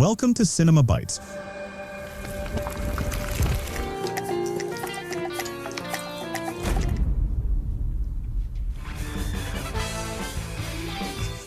Welcome to Cinema Bites.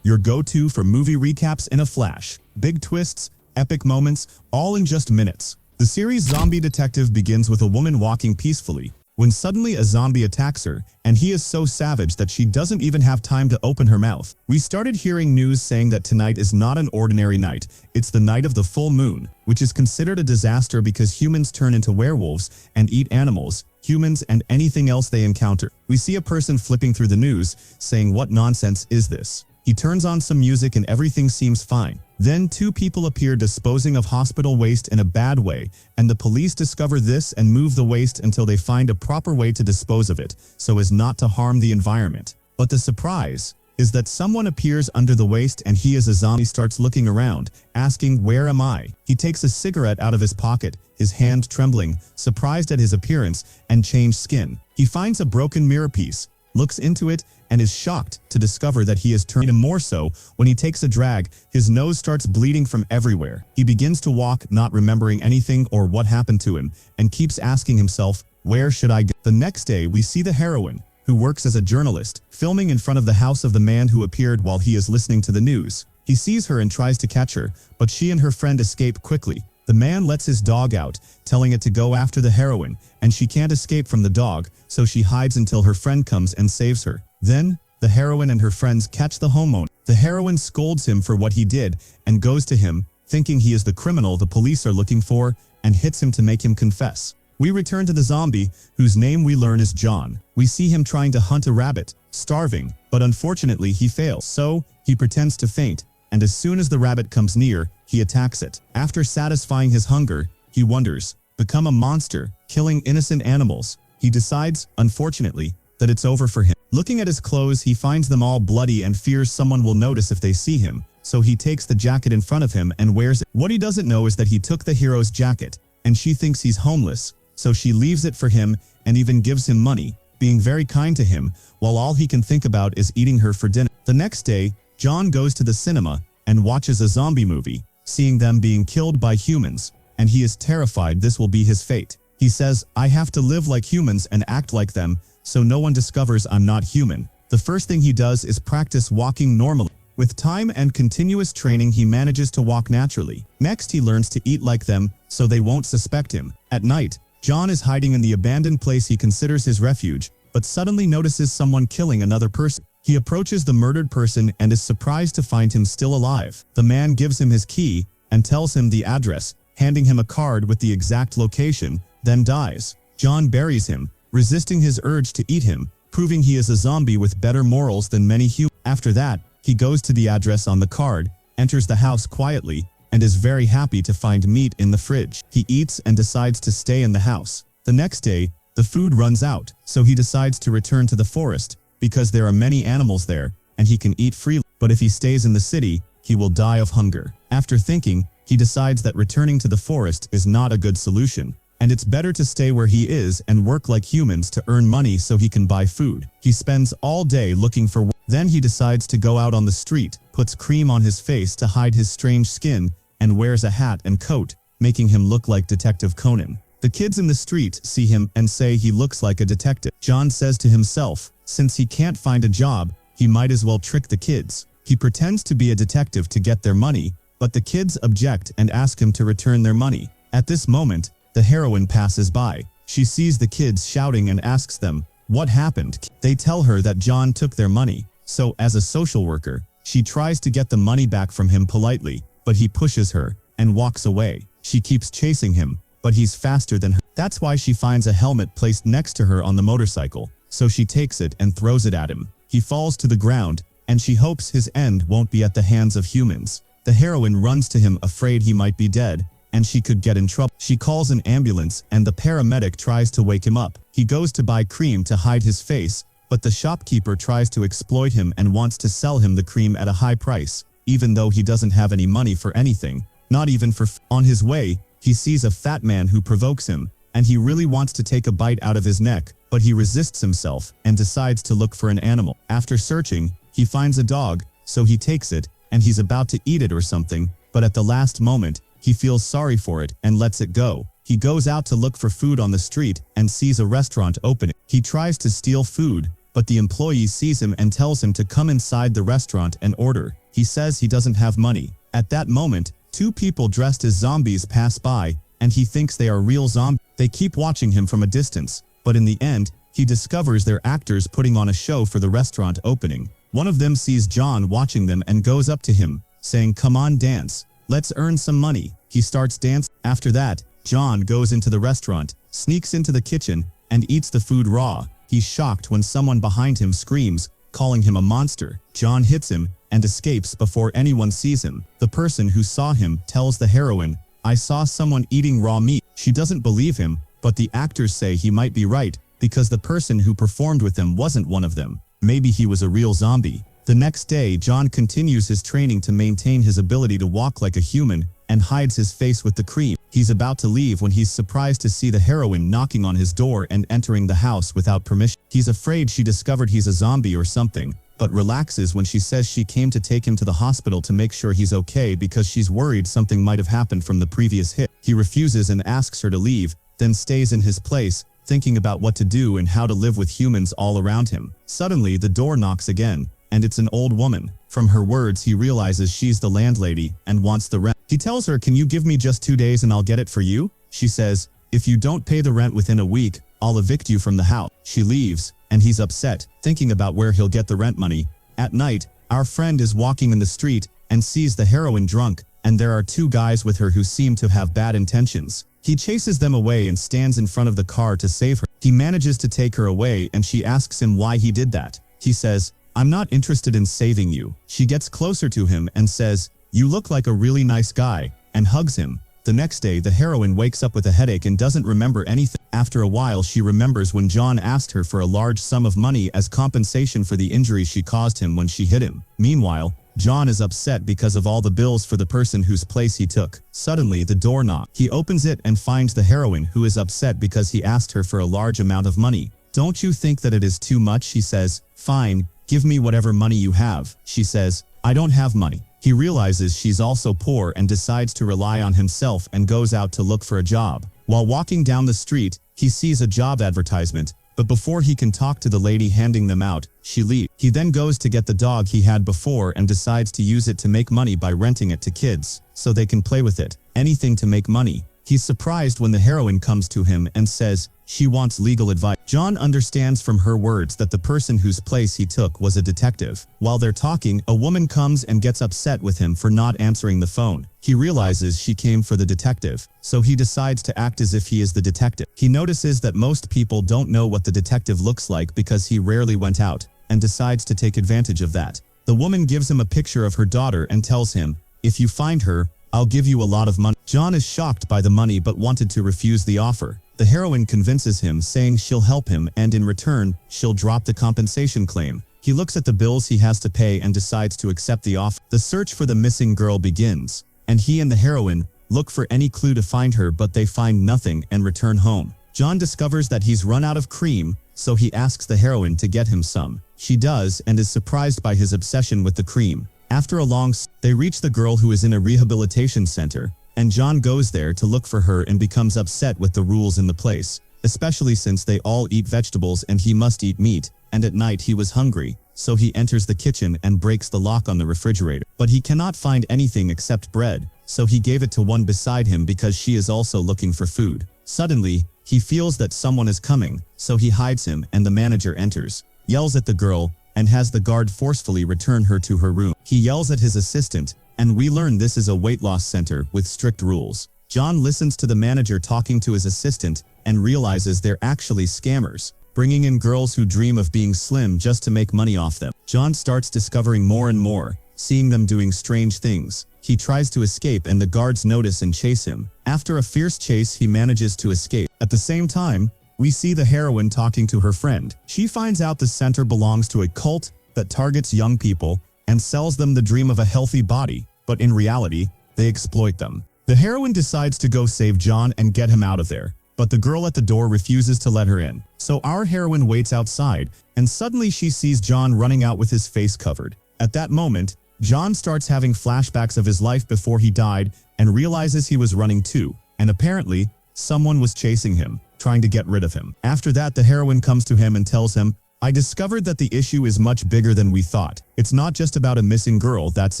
Your go-to for movie recaps in a flash. Big twists, epic moments, all in just minutes. The series Zombie Detective begins with a woman walking peacefully, when suddenly a zombie attacks her, and he is so savage that she doesn't even have time to open her mouth. We started hearing news saying that tonight is not an ordinary night, it's the night of the full moon, which is considered a disaster because humans turn into werewolves and eat animals, humans and anything else they encounter. We see a person flipping through the news, saying, "What nonsense is this?" He turns on some music and everything seems fine. Then two people appear disposing of hospital waste in a bad way, and the police discover this and move the waste until they find a proper way to dispose of it, so as not to harm the environment. But the surprise is that someone appears under the waste and he as a zombie starts looking around, asking, "Where am I?" He takes a cigarette out of his pocket, his hand trembling, surprised at his appearance and changed skin. He finds a broken mirror piece, looks into it, and is shocked to discover that he has turned him more so when he takes a drag. His nose starts bleeding from everywhere. He begins to walk, not remembering anything or what happened to him, and keeps asking himself, "Where should I go?" The next day, we see the heroine, who works as a journalist, filming in front of the house of the man who appeared while he is listening to the news. He sees her and tries to catch her, but she and her friend escape quickly. The man lets his dog out, telling it to go after the heroine, and she can't escape from the dog, so she hides until her friend comes and saves her. Then, the heroine and her friends catch the homeowner. The heroine scolds him for what he did and goes to him, thinking he is the criminal the police are looking for, and hits him to make him confess. We return to the zombie, whose name we learn is John. We see him trying to hunt a rabbit, starving, but unfortunately he fails. So, he pretends to faint, and as soon as the rabbit comes near, he attacks it. After satisfying his hunger, he wonders, become a monster, killing innocent animals. He decides, unfortunately, that it's over for him. Looking at his clothes, he finds them all bloody and fears someone will notice if they see him, so he takes the jacket in front of him and wears it. What he doesn't know is that he took the hero's jacket, and she thinks he's homeless, so she leaves it for him and even gives him money, being very kind to him, while all he can think about is eating her for dinner. The next day, John goes to the cinema and watches a zombie movie, seeing them being killed by humans, and he is terrified this will be his fate. He says, "I have to live like humans and act like them, so no one discovers I'm not human." The first thing he does is practice walking normally. With time and continuous training, he manages to walk naturally. Next, he learns to eat like them, so they won't suspect him. At night, John is hiding in the abandoned place he considers his refuge, but suddenly notices someone killing another person. He approaches the murdered person and is surprised to find him still alive. The man gives him his key and tells him the address, handing him a card with the exact location, then dies. John buries him, resisting his urge to eat him, proving he is a zombie with better morals than many humans. After that, he goes to the address on the card, enters the house quietly, and is very happy to find meat in the fridge. He eats and decides to stay in the house. The next day, the food runs out, so he decides to return to the forest, because there are many animals there, and he can eat freely. But if he stays in the city, he will die of hunger. After thinking, he decides that returning to the forest is not a good solution, and it's better to stay where he is and work like humans to earn money so he can buy food. He spends all day looking for work. Then he decides to go out on the street, puts cream on his face to hide his strange skin, and wears a hat and coat, making him look like Detective Conan. The kids in the street see him and say he looks like a detective. John says to himself, since he can't find a job, he might as well trick the kids. He pretends to be a detective to get their money, but the kids object and ask him to return their money. At this moment, the heroine passes by. She sees the kids shouting and asks them, "What happened?" They tell her that John took their money. So, as a social worker, she tries to get the money back from him politely, but he pushes her and walks away. She keeps chasing him, but he's faster than her. That's why she finds a helmet placed next to her on the motorcycle, so she takes it and throws it at him. He falls to the ground, and she hopes his end won't be at the hands of humans. The heroine runs to him, afraid he might be dead, and she could get in trouble. She calls an ambulance, and the paramedic tries to wake him up. He goes to buy cream to hide his face, but the shopkeeper tries to exploit him and wants to sell him the cream at a high price, even though he doesn't have any money for anything, not even for On his way, he sees a fat man who provokes him, and he really wants to take a bite out of his neck, but he resists himself and decides to look for an animal. After searching, he finds a dog, so he takes it, and he's about to eat it or something, but at the last moment, he feels sorry for it and lets it go. He goes out to look for food on the street and sees a restaurant opening. He tries to steal food, but the employee sees him and tells him to come inside the restaurant and order. He says he doesn't have money. At that moment, two people dressed as zombies pass by, and he thinks they are real zombies. They keep watching him from a distance, but in the end, he discovers they're actors putting on a show for the restaurant opening. One of them sees John watching them and goes up to him, saying, "Come on, dance. Let's earn some money." He starts dancing. After that, John goes into the restaurant, sneaks into the kitchen, and eats the food raw. He's shocked when someone behind him screams, calling him a monster. John hits him and escapes before anyone sees him. The person who saw him tells the heroine, "I saw someone eating raw meat." She doesn't believe him, but the actors say he might be right, because the person who performed with him wasn't one of them. Maybe he was a real zombie. The next day, John continues his training to maintain his ability to walk like a human, and hides his face with the cream. He's about to leave when he's surprised to see the heroine knocking on his door and entering the house without permission. He's afraid she discovered he's a zombie or something, but relaxes when she says she came to take him to the hospital to make sure he's okay because she's worried something might have happened from the previous hit. He refuses and asks her to leave, then stays in his place, thinking about what to do and how to live with humans all around him. Suddenly, the door knocks again, and it's an old woman. From her words, he realizes she's the landlady and wants the rent. He tells her, "Can you give me just 2 days and I'll get it for you?" She says, "If you don't pay the rent within a week, I'll evict you from the house." She leaves, and he's upset, thinking about where he'll get the rent money. At night, our friend is walking in the street and sees the heroine drunk, and there are 2 guys with her who seem to have bad intentions. He chases them away and stands in front of the car to save her. He manages to take her away and she asks him why he did that. He says, "I'm not interested in saving you." She gets closer to him and says, "You look like a really nice guy," and hugs him. The next day, the heroine wakes up with a headache and doesn't remember anything. After a while, she remembers when John asked her for a large sum of money as compensation for the injury she caused him when she hit him. Meanwhile, John is upset because of all the bills for the person whose place he took. Suddenly, the door knocks. He opens it and finds the heroine, who is upset because he asked her for a large amount of money. "Don't you think that it is too much?" He says. "Fine, give me whatever money you have." She says, "I don't have money." He realizes she's also poor and decides to rely on himself and goes out to look for a job. While walking down the street, he sees a job advertisement, but before he can talk to the lady handing them out, she leaves. He then goes to get the dog he had before and decides to use it to make money by renting it to kids, so they can play with it. Anything to make money. He's surprised when the heroine comes to him and says she wants legal advice. John understands from her words that the person whose place he took was a detective. While they're talking, a woman comes and gets upset with him for not answering the phone. He realizes she came for the detective, so he decides to act as if he is the detective. He notices that most people don't know what the detective looks like because he rarely went out, and decides to take advantage of that. The woman gives him a picture of her daughter and tells him, "If you find her, I'll give you a lot of money." John is shocked by the money but wanted to refuse the offer. The heroine convinces him, saying she'll help him and in return, she'll drop the compensation claim. He looks at the bills he has to pay and decides to accept the offer. The search for the missing girl begins, and he and the heroine look for any clue to find her, but they find nothing and return home. John discovers that he's run out of cream, so he asks the heroine to get him some. She does and is surprised by his obsession with the cream. After a they reach the girl who is in a rehabilitation center, and John goes there to look for her and becomes upset with the rules in the place, especially since they all eat vegetables and he must eat meat, and at night he was hungry, so he enters the kitchen and breaks the lock on the refrigerator. But he cannot find anything except bread, so he gave it to one beside him because she is also looking for food. Suddenly, he feels that someone is coming, so he hides him and the manager enters, yells at the girl, and has the guard forcefully return her to her room. He yells at his assistant, and we learn this is a weight loss center with strict rules. John listens to the manager talking to his assistant and realizes they're actually scammers, bringing in girls who dream of being slim just to make money off them. John starts discovering more and more, seeing them doing strange things. He tries to escape and the guards notice and chase him. After a fierce chase, he manages to escape. At the same time, we see the heroine talking to her friend. She finds out the center belongs to a cult that targets young people and sells them the dream of a healthy body, but in reality, they exploit them. The heroine decides to go save John and get him out of there, but the girl at the door refuses to let her in. So our heroine waits outside, and suddenly she sees John running out with his face covered. At that moment, John starts having flashbacks of his life before he died and realizes he was running too, and apparently, someone was chasing him, trying to get rid of him. After that, the heroine comes to him and tells him, "I discovered that the issue is much bigger than we thought. It's not just about a missing girl, that's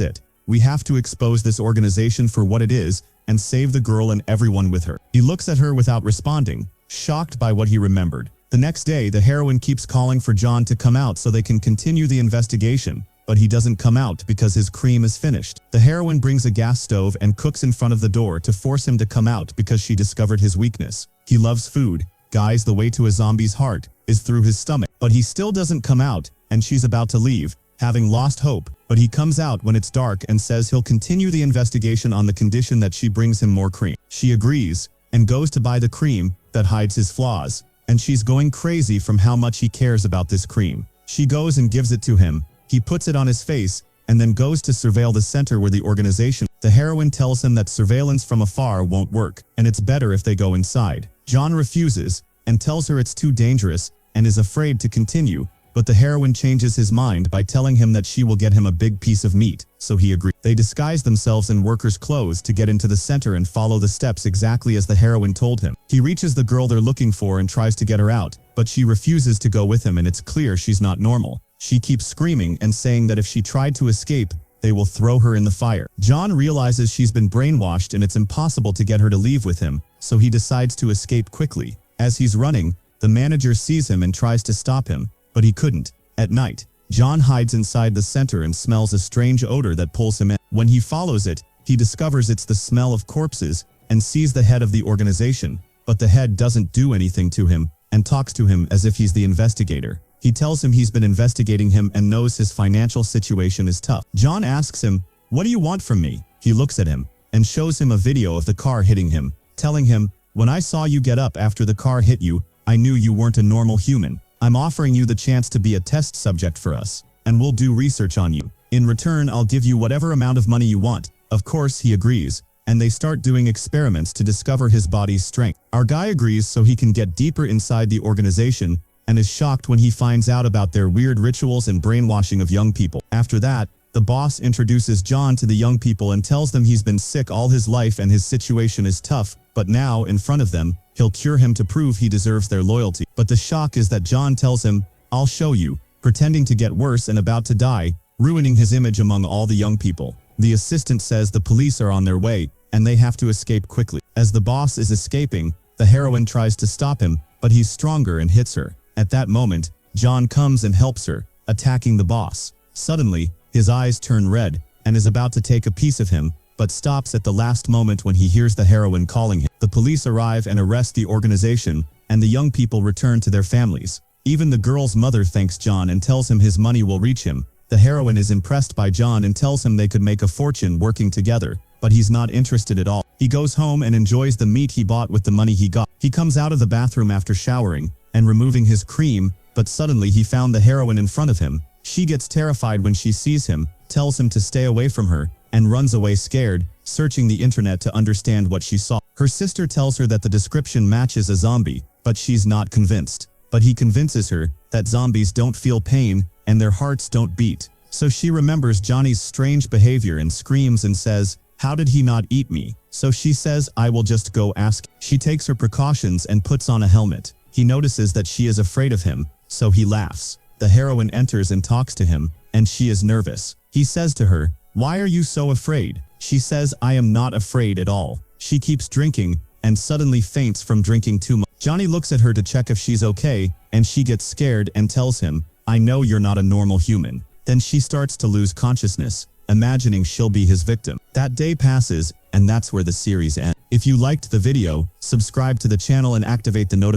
it. We have to expose this organization for what it is and save the girl and everyone with her." He looks at her without responding, shocked by what he remembered. The next day, the heroine keeps calling for John to come out so they can continue the investigation, but he doesn't come out because his cream is finished. The heroine brings a gas stove and cooks in front of the door to force him to come out because she discovered his weakness. He loves food. Guys, the way to a zombie's heart is through his stomach. But he still doesn't come out, and she's about to leave, having lost hope. But he comes out when it's dark and says he'll continue the investigation on the condition that she brings him more cream. She agrees and goes to buy the cream that hides his flaws, and she's going crazy from how much he cares about this cream. She goes and gives it to him. He puts it on his face and then goes to surveil the center where the organization. The heroine tells him that surveillance from afar won't work, and it's better if they go inside. John refuses and tells her it's too dangerous and is afraid to continue, but the heroine changes his mind by telling him that she will get him a big piece of meat, so he agrees. They disguise themselves in workers' clothes to get into the center and follow the steps exactly as the heroine told him. He reaches the girl they're looking for and tries to get her out, but she refuses to go with him, and it's clear she's not normal. She keeps screaming and saying that if she tried to escape, they will throw her in the fire. John realizes she's been brainwashed and it's impossible to get her to leave with him, so he decides to escape quickly. As he's running, the manager sees him and tries to stop him, but he couldn't. At night, John hides inside the center and smells a strange odor that pulls him in. When he follows it, he discovers it's the smell of corpses and sees the head of the organization, but the head doesn't do anything to him and talks to him as if he's the investigator. He tells him he's been investigating him and knows his financial situation is tough. John asks him, "What do you want from me?" He looks at him and shows him a video of the car hitting him, telling him, "When I saw you get up after the car hit you, I knew you weren't a normal human. I'm offering you the chance to be a test subject for us, and we'll do research on you. In return, I'll give you whatever amount of money you want." Of course, he agrees, and they start doing experiments to discover his body's strength. Our guy agrees so he can get deeper inside the organization, and is shocked when he finds out about their weird rituals and brainwashing of young people. After that, the boss introduces John to the young people and tells them he's been sick all his life and his situation is tough, but now, in front of them, he'll cure him to prove he deserves their loyalty. But the shock is that John tells him, "I'll show you," pretending to get worse and about to die, ruining his image among all the young people. The assistant says the police are on their way, and they have to escape quickly. As the boss is escaping, the heroine tries to stop him, but he's stronger and hits her. At that moment, John comes and helps her, attacking the boss. Suddenly, his eyes turn red and is about to take a piece of him, but stops at the last moment when he hears the heroine calling him. The police arrive and arrest the organization, and the young people return to their families. Even the girl's mother thanks John and tells him his money will reach him. The heroine is impressed by John and tells him they could make a fortune working together, but he's not interested at all. He goes home and enjoys the meat he bought with the money he got. He comes out of the bathroom after showering and removing his cream, but suddenly he found the heroine in front of him. She gets terrified when she sees him, tells him to stay away from her, and runs away scared, searching the internet to understand what she saw. Her sister tells her that the description matches a zombie, but she's not convinced. But he convinces her that zombies don't feel pain and their hearts don't beat. So she remembers Johnny's strange behavior and screams and says, "How did he not eat me?" So she says, "I will just go ask." She takes her precautions and puts on a helmet. He notices that she is afraid of him, so he laughs. The heroine enters and talks to him, and she is nervous. He says to her, "Why are you so afraid?" She says, "I am not afraid at all." She keeps drinking, and suddenly faints from drinking too much. Johnny looks at her to check if she's okay, and she gets scared and tells him, "I know you're not a normal human." Then she starts to lose consciousness, imagining she'll be his victim. That day passes, and that's where the series ends. If you liked the video, subscribe to the channel and activate the notification.